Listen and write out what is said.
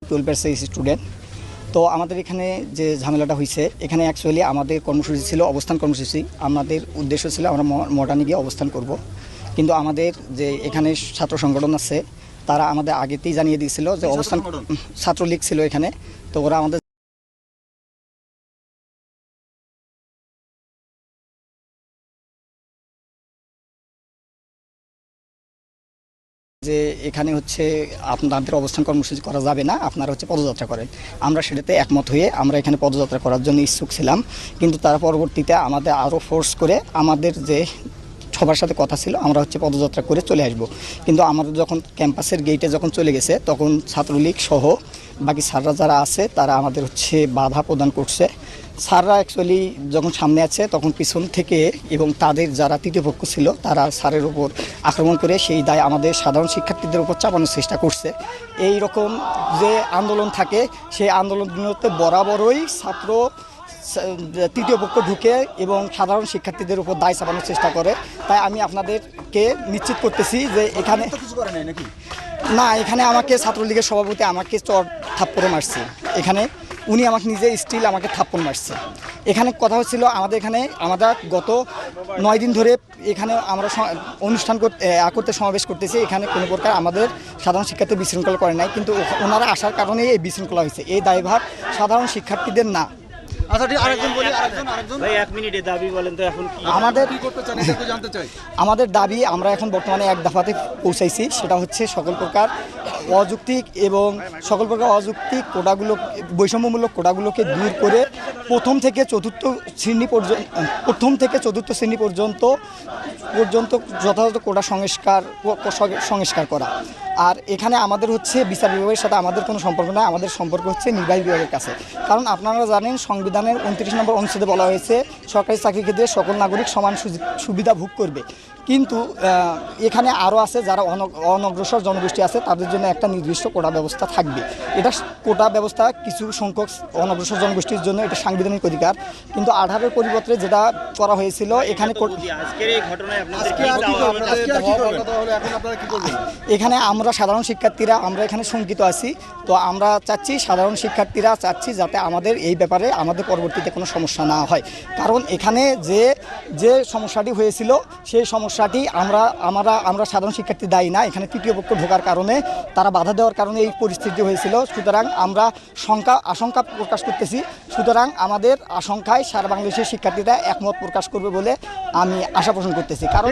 12 student. তো আমাদের এখানে যে ঝামেলাটা হয়েছে, এখানে অ্যাকচুয়ালি আমাদের কর্মসূচি ছিল অবস্থান কর্মসূচি। আমাদের উদ্দেশ্য ছিল আমরা মডার্নে গিয়ে অবস্থান করব, কিন্তু আমাদের যে এখানে ছাত্র সংগঠন আছে তারা আমাদের আগেতেই জানিয়ে দিয়েছিল যে অবস্থান, ছাত্রলীগ ছিল এখানে। তো ওরা আমাদের যে এখানে হচ্ছে আপনাদের অবস্থান কর্মসূচি করা যাবে না, আপনারা হচ্ছে পদযাত্রা করেন। আমরা সেটাতে একমত হয়ে আমরা এখানে পদযাত্রা করার জন্য ইচ্ছুক ছিলাম, কিন্তু তারা পরবর্তীতে আমাদের আরও ফোর্স করে আমাদের যে সবার সাথে কথা ছিল আমরা হচ্ছে পদযাত্রা করে চলে আসব। কিন্তু আমাদের যখন ক্যাম্পাসের গেটে যখন চলে গেছে তখন ছাত্রলীগ সহ বাকি স্যাররা যারা আছে তারা আমাদের হচ্ছে বাধা প্রদান করছে। স্যাররা অ্যাকচুয়ালি যখন সামনে আছে তখন পিছন থেকে এবং তাদের যারা তৃতীয় পক্ষ ছিল তারা স্যারের উপর আক্রমণ করে সেই দায় আমাদের সাধারণ শিক্ষার্থীদের উপর চাপানোর চেষ্টা করছে। এই রকম যে আন্দোলন থাকে সেই আন্দোলনগুলোতে বরাবরই ছাত্র তৃতীয় পক্ষ ঢুকে এবং সাধারণ শিক্ষার্থীদের উপর দায় চাপানোর চেষ্টা করে। তাই আমি আপনাদেরকে নিশ্চিত করতেছি যে এখানে না, এখানে আমাকে ছাত্রলীগের সভাপতি আমাকে চর থাপ্পড় মারছে। এখানে উনি আমাকে নিজে স্টিল আমাকে থাপ্পড় মারছে। এখানে কথা হচ্ছিল আমাদের এখানে আমরা গত 9 দিন ধরে এখানে আমরা অনুষ্ঠান করতে সমাবেশ করতেছি। এখানে কোনো প্রকার আমাদের সাধারণ শিক্ষার্থী বিশৃঙ্খলা করে নাই, কিন্তু ওনারা আসার কারণে এই বিশৃঙ্খলা হয়েছে। এই দায়ভার সাধারণ শিক্ষার্থীদের না। আমাদের দাবি আমরা এখন বর্তমানে এক দফাতে পৌঁছাইছি, সেটা হচ্ছে সকল প্রকার অযৌক্তিক কোটাগুলো, বৈষম্যমূলক কোটাগুলোকে দূর করে প্রথম থেকে চতুর্থ শ্রেণী পর্যন্ত যথাযথ কোটা সংস্কার করা। আর এখানে আমাদের হচ্ছে বিচার বিভাগের সাথে আমাদের কোনো সম্পর্ক নয়, আমাদের সম্পর্ক হচ্ছে নির্বাহী বিভাগের কাছে। কারণ আপনারা জানেন সংবিধানের 29 নম্বর অনুচ্ছেদে বলা হয়েছে সরকারি চাকরি ক্ষেত্রে সকল নাগরিক সমান সুবিধা ভোগ করবে। কিন্তু এখানে আরও আছে যারা অনগ্রসর জনগোষ্ঠী আছে, তাদের জন্য একটা নির্দিষ্ট কোটা ব্যবস্থা থাকবে। এটা কোটা ব্যবস্থা কিছু সংখ্যক অনগ্রসর জনগোষ্ঠীর জন্য এটা সাংবিধানিক অধিকার, কিন্তু 18-এর পরিবর্তে যেটা করা হয়েছিল এখানে আমরা সাধারণ শিক্ষার্থীরা আমরা এখানে শঙ্কিত আছি। তো আমরা চাচ্ছি, সাধারণ শিক্ষার্থীরা চাচ্ছি যাতে আমাদের এই ব্যাপারে আমাদের পরবর্তীতে কোনো সমস্যা না হয়। কারণ এখানে যে সমস্যাটি হয়েছিল সেই সমস্যাটি আমরা সাধারণ শিক্ষার্থী দায়ী না। এখানে তৃতীয় পক্ষ ঢোকার কারণে, তারা বাধা দেওয়ার কারণে এই পরিস্থিতি হয়েছিল। সুতরাং আমরা আশঙ্কা প্রকাশ করতেছি। সুতরাং আমাদের আশঙ্কায় সারা বাংলাদেশের শিক্ষার্থীরা একমত প্রকাশ করবে বলে আমি আশা পোষণ করতেছি। কারণ